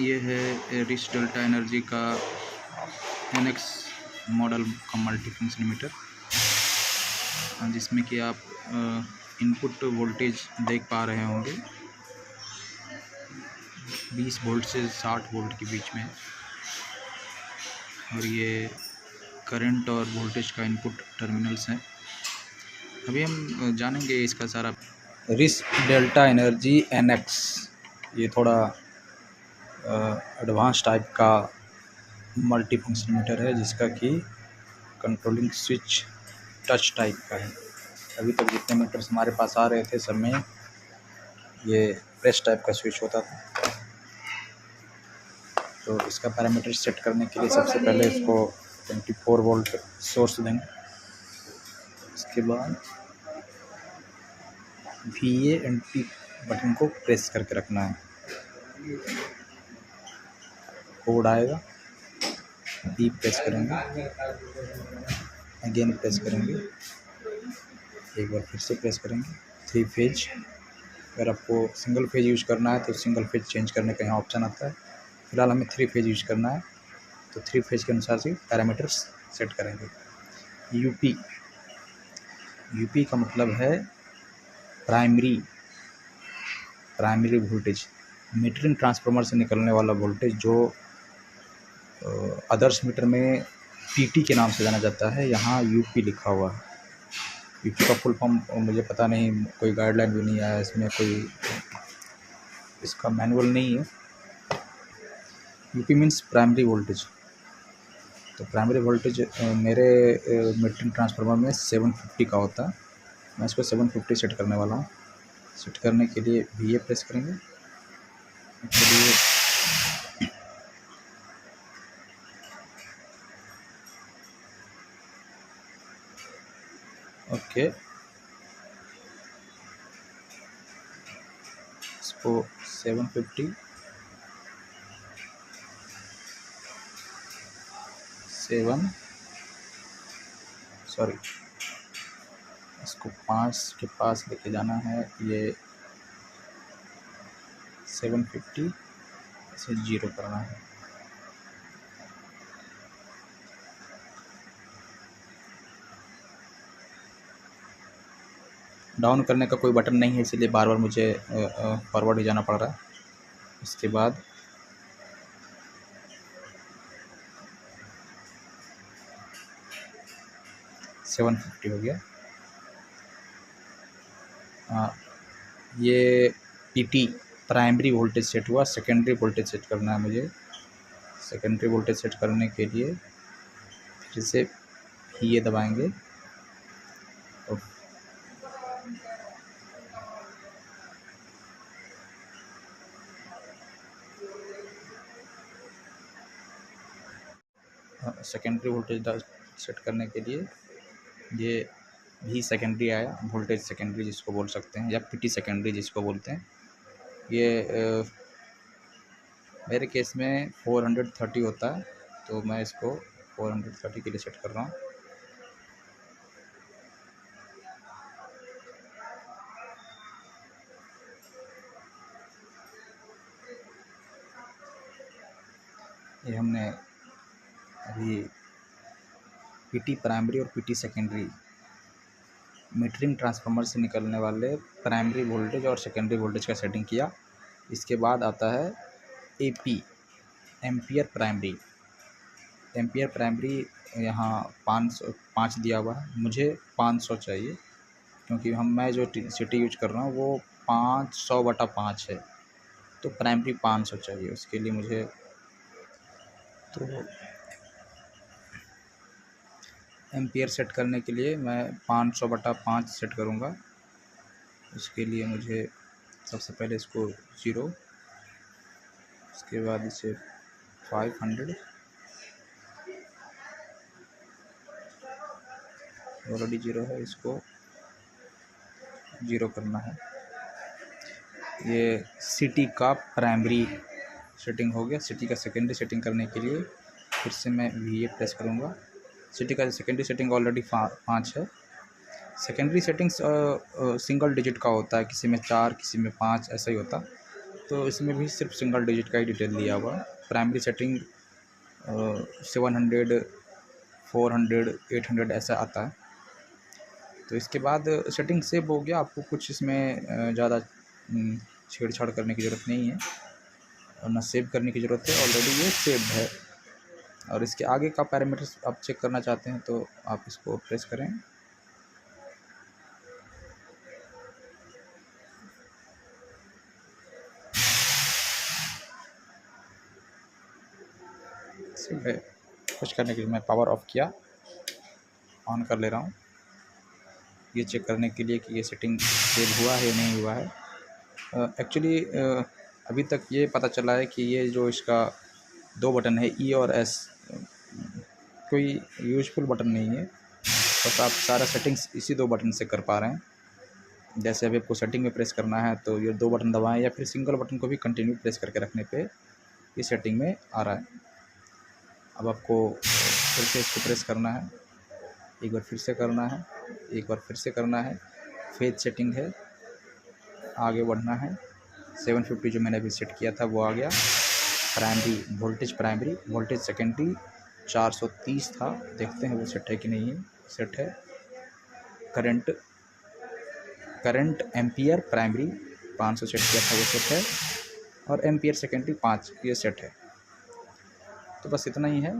ये है rich delta energy का NX मॉडल का मल्टी फंक्शन मीटर, जिसमें कि आप इनपुट वोल्टेज देख पा रहे होंगे 20 वोल्ट से 60 वोल्ट के बीच में, और ये करंट और वोल्टेज का इनपुट टर्मिनल्स हैं। अभी हम जानेंगे इसका सारा। रिच डेल्टा एनर्जी NX, ये थोड़ा एडवांस टाइप का मल्टी फंक्शन मीटर है, जिसका कि कंट्रोलिंग स्विच टच टाइप का है। अभी तक जितने मीटर्स हमारे पास आ रहे थे सब में ये प्रेस टाइप का स्विच होता था। तो इसका पैरामीटर सेट करने के लिए सबसे पहले इसको 24 वोल्ट सोर्स देंगे। इसके बाद VA एंड P बटन को प्रेस करके रखना है। कोड आएगा, P प्रेस करेंगे, अगेन प्रेस करेंगे, एक बार फिर से प्रेस करेंगे। 3 फेज, अगर आपको सिंगल फेज यूज करना है तो सिंगल फेज चेंज करने का यहाँ ऑप्शन आता है। फिलहाल हमें 3 फेज यूज करना है, तो 3 फेज के अनुसार से पैरामीटर्स सेट करेंगे। यूपी का मतलब है प्राइमरी वोल्टेज, मीटरिंग ट्रांसफार्मर से निकलने वाला वोल्टेज, जो आदर्श मीटर में PT के नाम से जाना जाता है, यहाँ यूपी लिखा हुआ है। यूपी का फुल फॉर्म मुझे पता नहीं, कोई गाइडलाइन भी नहीं आया इसमें, कोई इसका मैनुअल नहीं है। UP means primary voltage. तो प्राइमरी वोल्टेज मेरे मीटरिंग ट्रांसफार्मर में 750 का होता है। मैं इसको 750 सेट करने वाला हूँ। सेट करने के लिए VA प्रेस करेंगे। चलिए ओके, इसको 750 इसको 5 के पास लेके जाना है। ये 750 से 0 करना है। डाउन करने का कोई बटन नहीं है, इसलिए बार बार मुझे फॉरवर्ड ही जाना पड़ रहा है। इसके बाद सेवन 750 हो गया। ये PT प्राइमरी वोल्टेज सेट हुआ। सेकेंडरी वोल्टेज सेट करना है मुझे। सेकेंडरी वोल्टेज सेट करने के लिए फिर से ये दबाएंगे। सेकेंडरी वोल्टेज सेट करने के लिए ये भी सेकेंडरी आया, वोल्टेज सेकेंडरी जिसको बोल सकते हैं, या PT सेकेंडरी जिसको बोलते हैं। ये मेरे केस में 430 होता है, तो मैं इसको 430 के लिए सेट कर रहा हूँ। ये हमने अभी PT प्राइमरी और PT सेकेंडरी मीटरिंग ट्रांसफार्मर से निकलने वाले प्राइमरी वोल्टेज और सेकेंडरी वोल्टेज का सेटिंग किया। इसके बाद आता है AP एम्पियर प्राइमरी। यहाँ 5 दिया हुआ है, मुझे 500 चाहिए, क्योंकि मैं जो सिटी यूज कर रहा हूँ वो 500/5 है, तो प्राइमरी 500 चाहिए। उसके लिए मुझे तो एम्पियर सेट करने के लिए मैं 500/5 सेट करूँगा। उसके लिए मुझे सबसे पहले इसको 0, उसके बाद इसे 500, ऑलरेडी 0 है, इसको 0 करना है। ये सिटी का प्राइमरी सेटिंग हो गया। सिटी का सेकेंडरी सेटिंग करने के लिए फिर से मैं VA प्रेस करूँगा। सिटी का सेकेंडरी सेटिंग ऑलरेडी 5 है। सेकेंडरी सेटिंग्स सिंगल डिजिट का होता है, किसी में 4 किसी में 5 ऐसा ही होता। तो इसमें भी सिर्फ सिंगल डिजिट का ही डिटेल दिया हुआ है। प्राइमरी सेटिंग 700, 400, 800 ऐसा आता है। तो इसके बाद सेटिंग सेव हो गया। आपको कुछ इसमें ज़्यादा छेड़छाड़ करने की ज़रूरत नहीं है और ना सेव करने की ज़रूरत है, ऑलरेडी ये सेव्ड है। और इसके आगे का पैरामीटर्स आप चेक करना चाहते हैं तो आप इसको प्रेस करें। सेव है। कुछ करने के लिए मैं पावर ऑफ किया, ऑन कर ले रहा हूँ, ये चेक करने के लिए कि ये सेटिंग सेव हुआ है या नहीं हुआ है। एक्चुअली अभी तक ये पता चला है कि ये जो इसका 2 बटन है ई और एस, कोई यूजफुल बटन नहीं है। बस आप सारा सेटिंग्स इसी 2 बटन से कर पा रहे हैं। जैसे अभी आपको सेटिंग में प्रेस करना है तो ये 2 बटन दबाएं या फिर सिंगल बटन को भी कंटिन्यू प्रेस करके रखने पे ये सेटिंग में आ रहा है। अब आपको फिर से इसको प्रेस करना है, एक बार फिर से करना है, एक बार फिर से करना है। फेज सेटिंग है, आगे बढ़ना है। 750 जो मैंने अभी सेट किया था वो आ गया। प्राइमरी वोल्टेज सेकेंडरी 430 था, देखते हैं वो सेट है कि नहीं है। सेट है। करंट एम्पियर प्राइमरी 500 सेट किया था वो सेट है, और एम्पियर सेकेंडरी 5 ये सेट है। तो बस इतना ही है।